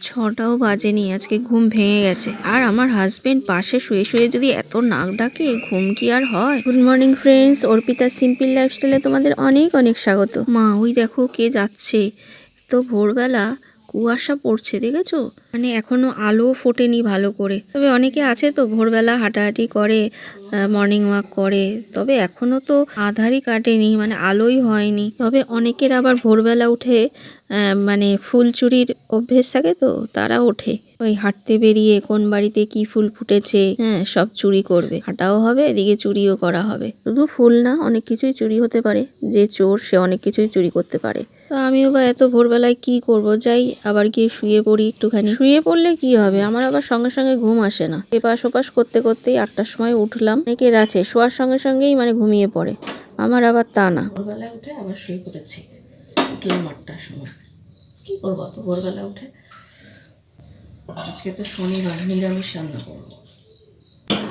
ছটাও বাজেনি, আজকে ঘুম ভেঙে গেছে। আর আমার হাজবেন্ড পাশে শুয়ে শুয়ে যদি এত নাক ডাকে, ঘুম কি আর হয়? Good morning friends, Arpita simple লাইফস্টাইলে তোমাদের অনেক অনেক স্বাগত। মা ওই দেখো কে যাচ্ছে। তো ভোরবেলা কুয়াশা পড়ছে, দেখেছো? মানে এখনো আলো ফোটেনি ভালো করে। তবে অনেকে আছে তো ভোরবেলা হাঁটাহাঁটি করে, মর্নিং ওয়াক করে, তবে এখনো তো আধারই কাটেনি, মানে আলোই হয়নি। তবে অনেকের আবার ভোরবেলা উঠে মানে ফুল চুরির অভ্যেস থাকে, তো তারা ওঠে ওই হাঁটতে বেরিয়ে কোন বাড়িতে কি ফুল ফুটেছে, হ্যাঁ, সব চুরি করবে। হাঁটাও হবে, এদিকে চুরিও করা হবে। শুধু ফুল না, অনেক কিছুই চুরি হতে পারে। যে চোর সে অনেক কিছুই চুরি করতে পারে। তো আমিও বা এত ভোরবেলায় কি করব, যাই আবার গিয়ে শুয়ে পড়ি একটুখানি। শুয়ে পড়লে কি হবে, আমার আবার সঙ্গে সঙ্গে ঘুম আসে না। এপাশ ওপাশ করতে করতেই 8টার সময় উঠলাম। অনেকের আছে শোয়ার সঙ্গে সঙ্গেই মানে ঘুমিয়ে পড়ে, আমার আবার তা না। ভোরবেলায় উঠে আবার শুয়ে পড়েছি। উঠলাম 8টার সময়। কি করবো অত ভোরবেলা উঠে? আজকে তো শনিবার, নিরামিষ রান্না করবো।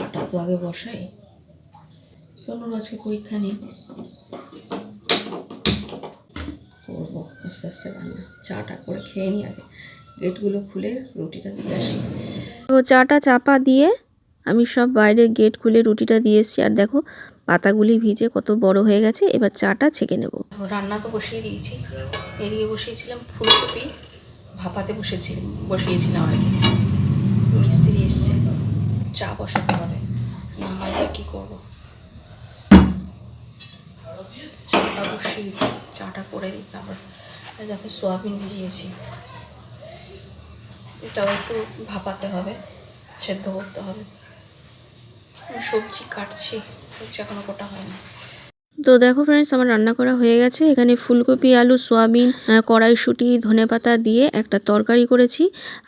আটা তো আগে বসাই। সোনুর আজকে পরীক্ষা নেই, করবো আস্তে আস্তে রান্না। চাটা করে খেয়ে নিই আগে, গেটগুলো খুলে রুটিটা দিয়ে আসি। তো চাটা চাপা দিয়ে আমি সব বাইরের গেট খুলে রুটিটা দিয়ে এসছি। আর দেখো পাতাগুলি ভিজে কত বড় হয়ে গেছে। এবার চাটা ছেঁকে নেব। রান্না তো বসিয়ে দিয়েছি। এদিকে বসিয়েছিলাম ফুলকপি ভাপাতে বসিয়েছিলাম আর কি। মিস্ত্রি এসছে, চা বসাতে হবে, না হয় কি করবো। চাটা বসিয়ে চাটা করে দিই তারপর। আর দেখো সোয়াবিন ভিজিয়েছি, এটাও একটু ভাপাতে হবে, সেদ্ধ করতে হবে। সবজি কাটছি, সবজি এখনো কোটা হয়নি। তো দেখো ফ্রেন্ডস, আমার রান্না করা হয়ে গেছে। এখানে ফুলকপি, আলু, সোয়াবিন, কড়াইশুঁটি, ধনেপাতা দিয়ে একটা তরকারি করেছি।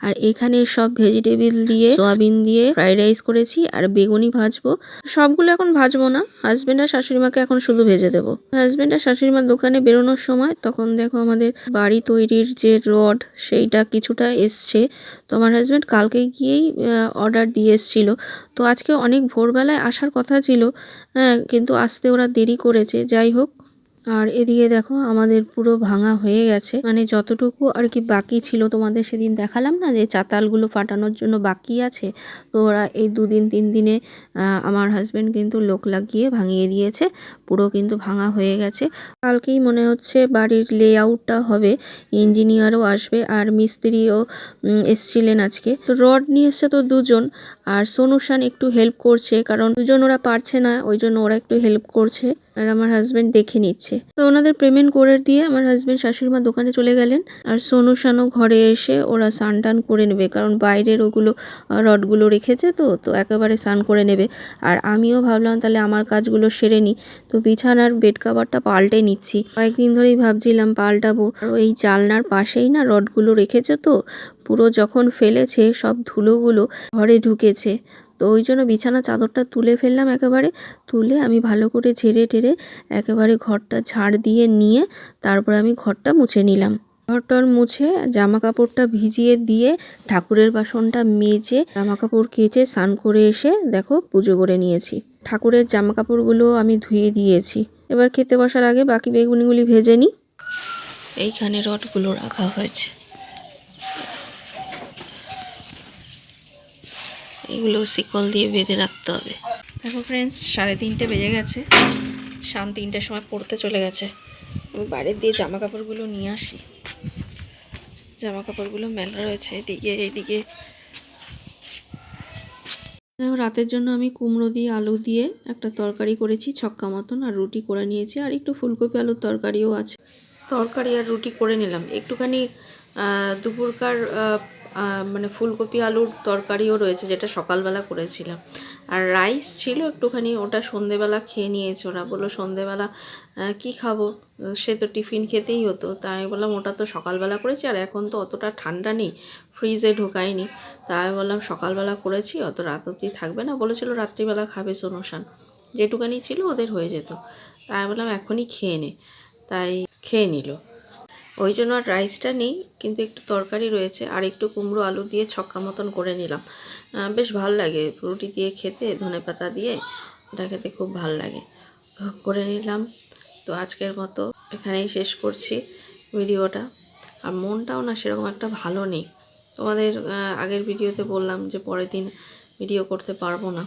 আর এখানে সব ভেজিটেবিল দিয়ে, সোয়াবিন দিয়ে ফ্রাইড রাইস করেছি। আর বেগুনি ভাজবো। সবগুলো এখন ভাজবো না, হাজবেন্ড আর শাশুড়িমাকে এখন শুধু ভেজে দেবো। হাজবেন্ড আর শাশুড়িমার দোকানে বেরোনোর সময় তখন দেখো আমাদের বাড়ি তৈরির যে রড, সেইটা কিছুটা এসছে। তো আমার হাজবেন্ড কালকে গিয়েই অর্ডার দিয়ে এসছিল। তো আজকে অনেক ভোরবেলায় আসার কথা ছিল, হ্যাঁ, কিন্তু আসতে ওরা দেরি করেছে। যাই হোক। আর এদিকে দেখো আমাদের পুরো ভাঙা হয়ে গেছে, মানে যতটুকু আর কি বাকি ছিল, তোমাদের সেদিন দেখালাম না যে চাতালগুলো ফাটানোর জন্য বাকি আছে। তো ওরা এই 2-3 দিনে আমার হাজবেন্ড কিন্তু লোক লাগিয়ে ভাঙিয়ে দিয়েছে, পুরো কিন্তু ভাঙা হয়ে গেছে। কালকেই মনে হচ্ছে বাড়ির লেআউটটা হবে, ইঞ্জিনিয়ারও আসবে আর মিস্ত্রিও এসছিলেন আজকে। তো রড নিয়ে এসছে তো 2জন, আর সোনুশান একটু হেল্প করছে, কারণ 2জন ওরা পারছে না, ওই জন্য ওরা একটু হেল্প করছে। আর আমার হাজবেন্ড দেখে নিচ্ছে। তো ওনাদের পেমেন্ট করে দিয়ে আমার হাজবেন্ড শাশুড়িমা দোকানে চলে গেলেন। আর সোনুশানও ঘরে এসে ওরা স্নান টান করে নেবে, কারণ বাইরের ওগুলো রডগুলো রেখেছে, তো একেবারে স্নান করে নেবে। আর আমিও ভাবলাম তাহলে আমার কাজগুলো সেরে নিই। তো বিছানার বেড কাভারটা পাল্টে নিচ্ছি। কয়েকদিন ধরেই ভাবছিলাম পাল্টাবো। এই জানলার পাশেই না রডগুলো রেখেছে, তো পুরো যখন ফেলেছে সব ধুলোগুলো ঘরে ঢুকেছে। তো ওই জন্য বিছানা চাদরটা তুলে ফেললাম, একেবারে তুলে আমি ভালো করে ঝেড়ে টেরে একেবারে ঘরটা ঝাড় দিয়ে নিয়ে তারপর আমি ঘরটা মুছে নিলাম। ঘরটার মুছে জামা কাপড়টা ভিজিয়ে দিয়ে ঠাকুরের বাসনটা মেজে জামা কাপড় কেচে স্নান করে এসে দেখো পুজো করে নিয়েছি। ঠাকুরের জামা কাপড়গুলো আমি ধুয়ে দিয়েছি। এবার খেতে বসার আগে বাকি বেগুনিগুলি ভেজে নিই। এইখানে রডগুলো রাখা হয়েছে, এগুলো শিকল দিয়ে বেঁধে রাখতে হবে। দেখো ফ্রেন্ডস, 3:30 বেজে গেছে। 3:30টার সময় পড়তে চলে গেছে। আমি বাইরের দিয়ে জামা কাপড়গুলো নিয়ে আসি। জামা কাপড়গুলো মেলা রয়েছে এইদিকে। দেখো রাতের জন্য আমি কুমড়ো দিয়ে আলু দিয়ে একটা তরকারি করেছি ছক্কা মতন, আর রুটি করে নিয়েছি। আর একটু ফুলকপি আলুর তরকারিও আছে। তরকারি আর রুটি করে নিলাম। একটুখানি দুপুরকার মানে ফুলকপি আলুর তরকারিও রয়েছে, যেটা সকালবেলা করেছিলাম। আর রাইস ছিল একটুখানি, ওটা সন্ধেবেলা খেয়ে নিয়েছে। ওরা বললো সন্ধেবেলা কি খাবো, সে তো টিফিন খেতেই হতো। তাই আমি বললাম ওটা তো সকালবেলা করেছি, আর এখন তো অতটা ঠান্ডা নেই, ফ্রিজে ঢোকায়নি। তাই আমি বললাম সকালবেলা করেছি, অত রাত অবধি থাকবে না। বলেছিল রাত্রিবেলা খাবে সোনুশান, যেটুকানি ছিল ওদের হয়ে যেত। তাই আমি বললাম এখনই খেয়ে নে, তাই খেয়ে নিল। ওই জন্য আর রাইসটা নেই, কিন্তু একটু তরকারি রয়েছে। আর একটু কুমড়ো আলু দিয়ে ছক্কা মতন করে নিলাম। বেশ ভাল লাগে রুটি দিয়ে খেতে, ধনেপাতা দিয়ে, এটা খেতে খুব ভাল লাগে। তো করে নিলাম। তো আজকের মতো এখানেই শেষ করছি ভিডিওটা। আর মনটাও না সেরকম একটা ভালো নেই, তোমাদের আগের ভিডিওতে বললাম যে পরের দিন ভিডিও করতে পারবো না।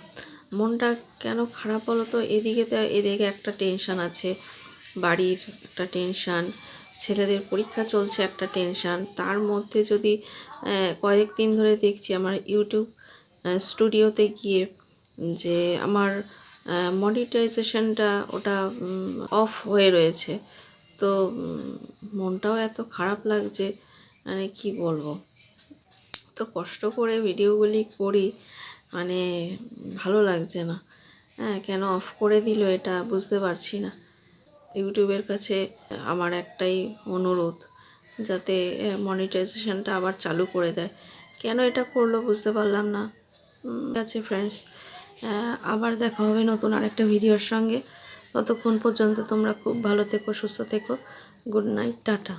মনটা কেন খারাপ বলো তো, এদিকে একটা টেনশান আছে, বাড়ির একটা টেনশান, ছেলেদের পরীক্ষা চলছে একটা টেনশান, তার মধ্যে যদি কয়েকদিন ধরে দেখছি আমার ইউটিউব স্টুডিওতে গিয়ে যে আমার মনিটাইজেশনটা ওটা অফ হয়ে রয়েছে। তো মনটাও এত খারাপ লাগছে, মানে কি বলবো। তো কষ্ট করে ভিডিওগুলি করি, মানে ভালো লাগছে না। হ্যাঁ, কেন অফ করে দিল এটা বুঝতে পারছি না। ইউটিউবের কাছে আমার একটাই অনুরোধ, যাতে মনিটাইজেশনটা আবার চালু করে দেয়। কেন এটা করলো বুঝতে পারলাম না। ঠিক আছে ফ্রেন্ডস, আবার দেখা হবে নতুন আরেকটা ভিডিওর সঙ্গে। ততক্ষণ পর্যন্ত তোমরা খুব ভালো থেকো, সুস্থ থেকো। Good night, tata.